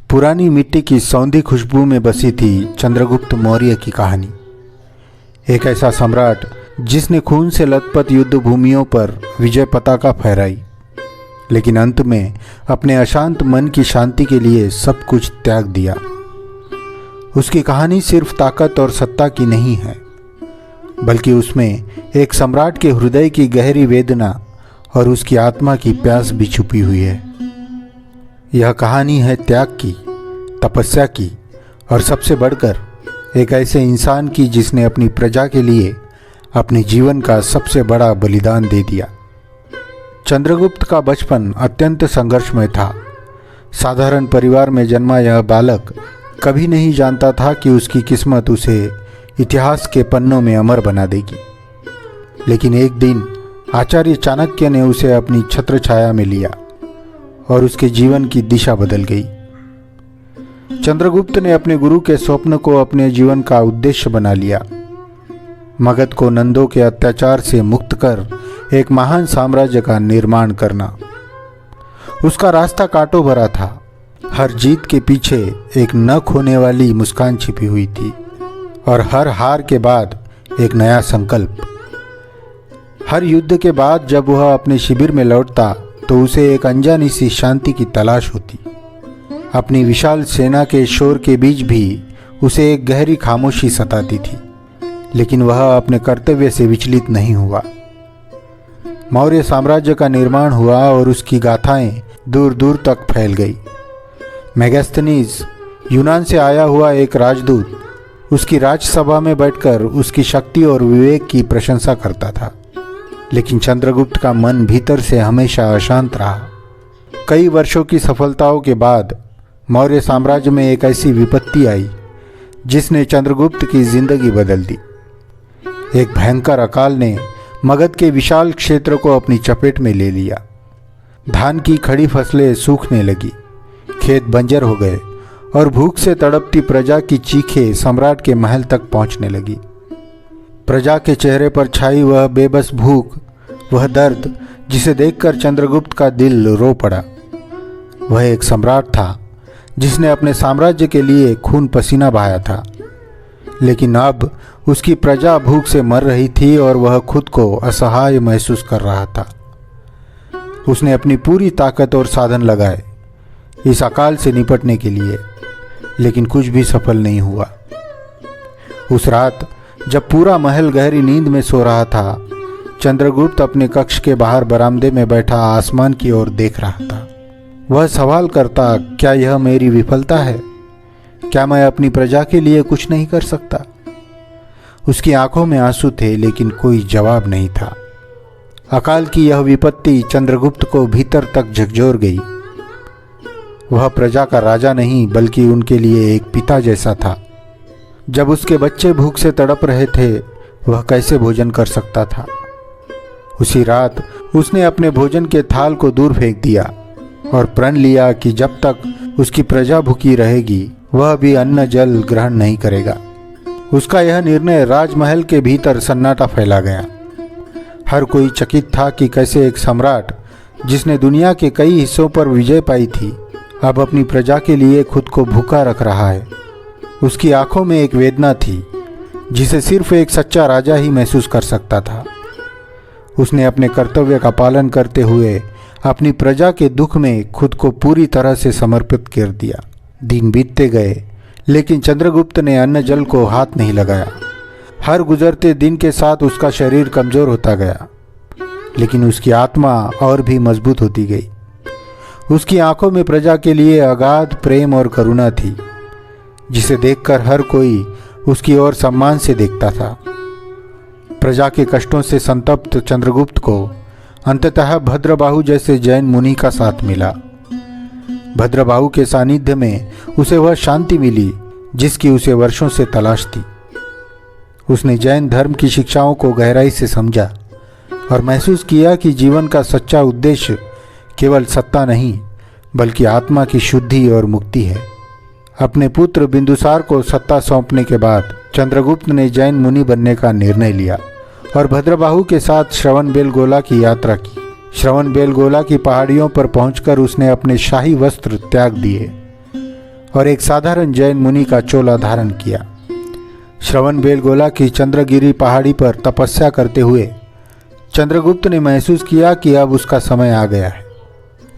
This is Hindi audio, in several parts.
पुरानी मिट्टी की सौंधी खुशबू में बसी थी चंद्रगुप्त मौर्य की कहानी। एक ऐसा सम्राट जिसने खून से लथपथ युद्ध भूमियों पर विजय पताका फहराई, लेकिन अंत में अपने अशांत मन की शांति के लिए सब कुछ त्याग दिया। उसकी कहानी सिर्फ ताकत और सत्ता की नहीं है, बल्कि उसमें एक सम्राट के हृदय की गहरी वेदना और उसकी आत्मा की प्यास भी छुपी हुई है। यह कहानी है त्याग की, तपस्या की और सबसे बढ़कर एक ऐसे इंसान की जिसने अपनी प्रजा के लिए अपने जीवन का सबसे बड़ा बलिदान दे दिया। चंद्रगुप्त का बचपन अत्यंत संघर्षमय था। साधारण परिवार में जन्मा यह बालक कभी नहीं जानता था कि उसकी किस्मत उसे इतिहास के पन्नों में अमर बना देगी। लेकिन एक दिन आचार्य चाणक्य ने उसे अपनी छत्र छाया में लिया और उसके जीवन की दिशा बदल गई। चंद्रगुप्त ने अपने गुरु के स्वप्न को अपने जीवन का उद्देश्य बना लिया। मगध को नंदों के अत्याचार से मुक्त कर एक महान साम्राज्य का निर्माण करना। उसका रास्ता कांटों भरा था। हर जीत के पीछे एक न खोने वाली मुस्कान छिपी हुई थी और हर हार के बाद एक नया संकल्प। हर युद्ध के बाद जब वह अपने शिविर में लौटता तो उसे एक अनजानी सी शांति की तलाश होती। अपनी विशाल सेना के शोर के बीच भी उसे एक गहरी खामोशी सताती थी, लेकिन वह अपने कर्तव्य से विचलित नहीं हुआ। मौर्य साम्राज्य का निर्माण हुआ और उसकी गाथाएं दूर दूर तक फैल गई। मेगास्थनीज, यूनान से आया हुआ एक राजदूत, उसकी राजसभा में बैठकर उसकी शक्ति और विवेक की प्रशंसा करता था। लेकिन चंद्रगुप्त का मन भीतर से हमेशा अशांत रहा। कई वर्षों की सफलताओं के बाद मौर्य साम्राज्य में एक ऐसी विपत्ति आई जिसने चंद्रगुप्त की जिंदगी बदल दी। एक भयंकर अकाल ने मगध के विशाल क्षेत्र को अपनी चपेट में ले लिया। धान की खड़ी फसलें सूखने लगी, खेत बंजर हो गए और भूख से तड़पती प्रजा की चीखें सम्राट के महल तक पहुंचने लगी। प्रजा के चेहरे पर छाई वह बेबस भूख, वह दर्द जिसे देखकर चंद्रगुप्त का दिल रो पड़ा। वह एक सम्राट था जिसने अपने साम्राज्य के लिए खून पसीना बहाया था, लेकिन अब उसकी प्रजा भूख से मर रही थी और वह खुद को असहाय महसूस कर रहा था। उसने अपनी पूरी ताकत और साधन लगाए इस अकाल से निपटने के लिए, लेकिन कुछ भी सफल नहीं हुआ। उस रात जब पूरा महल गहरी नींद में सो रहा था, चंद्रगुप्त अपने कक्ष के बाहर बरामदे में बैठा आसमान की ओर देख रहा था। वह सवाल करता, क्या यह मेरी विफलता है? क्या मैं अपनी प्रजा के लिए कुछ नहीं कर सकता? उसकी आंखों में आंसू थे, लेकिन कोई जवाब नहीं था। अकाल की यह विपत्ति चंद्रगुप्त को भीतर तक झकझोर गई। वह प्रजा का राजा नहीं, बल्कि उनके लिए एक पिता जैसा था। जब उसके बच्चे भूख से तड़प रहे थे, वह कैसे भोजन कर सकता था? उसी रात उसने अपने भोजन के थाल को दूर फेंक दिया और प्रण लिया कि जब तक उसकी प्रजा भूखी रहेगी, वह भी अन्न जल ग्रहण नहीं करेगा। उसका यह निर्णय राजमहल के भीतर सन्नाटा फैला गया। हर कोई चकित था कि कैसे एक सम्राट जिसने दुनिया के कई हिस्सों पर विजय पाई थी, अब अपनी प्रजा के लिए खुद को भूखा रख रहा है। उसकी आंखों में एक वेदना थी जिसे सिर्फ एक सच्चा राजा ही महसूस कर सकता था। उसने अपने कर्तव्य का पालन करते हुए अपनी प्रजा के दुख में खुद को पूरी तरह से समर्पित कर दिया। दिन बीतते गए, लेकिन चंद्रगुप्त ने अन्न जल को हाथ नहीं लगाया। हर गुजरते दिन के साथ उसका शरीर कमजोर होता गया, लेकिन उसकी आत्मा और भी मजबूत होती गई। उसकी आंखों में प्रजा के लिए अगाध प्रेम और करुणा थी, जिसे देखकर हर कोई उसकी ओर सम्मान से देखता था। प्रजा के कष्टों से संतप्त चंद्रगुप्त को अंततः भद्रबाहु जैसे जैन मुनि का साथ मिला। भद्रबाहु के सानिध्य में उसे वह शांति मिली जिसकी उसे वर्षों से तलाश थी। उसने जैन धर्म की शिक्षाओं को गहराई से समझा और महसूस किया कि जीवन का सच्चा उद्देश्य केवल सत्ता नहीं, बल्कि आत्मा की शुद्धि और मुक्ति है। अपने पुत्र बिंदुसार को सत्ता सौंपने के बाद चंद्रगुप्त ने जैन मुनि बनने का निर्णय लिया और भद्रबाहु के साथ श्रवणबेलगोला की यात्रा की। श्रवणबेलगोला की पहाड़ियों पर पहुंचकर उसने अपने शाही वस्त्र त्याग दिए और एक साधारण जैन मुनि का चोला धारण किया। श्रवणबेलगोला की चंद्रगिरी पहाड़ी पर तपस्या करते हुए चंद्रगुप्त ने महसूस किया कि अब उसका समय आ गया है।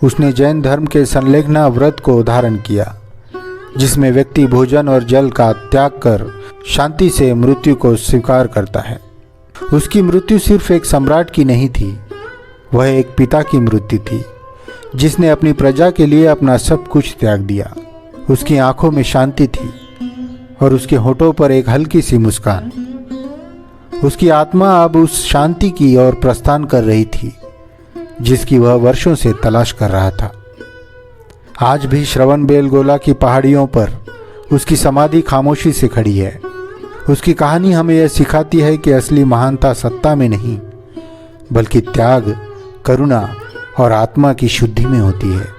उसने जैन धर्म के संलेखना व्रत को धारण किया, जिसमें व्यक्ति भोजन और जल का त्याग कर शांति से मृत्यु को स्वीकार करता है। उसकी मृत्यु सिर्फ एक सम्राट की नहीं थी, वह एक पिता की मृत्यु थी जिसने अपनी प्रजा के लिए अपना सब कुछ त्याग दिया। उसकी आंखों में शांति थी और उसके होठों पर एक हल्की सी मुस्कान। उसकी आत्मा अब उस शांति की ओर प्रस्थान कर रही थी जिसकी वह वर्षों से तलाश कर रहा था। आज भी श्रवणबेलगोला की पहाड़ियों पर उसकी समाधि खामोशी से खड़ी है। उसकी कहानी हमें यह सिखाती है कि असली महानता सत्ता में नहीं, बल्कि त्याग, करुणा और आत्मा की शुद्धि में होती है।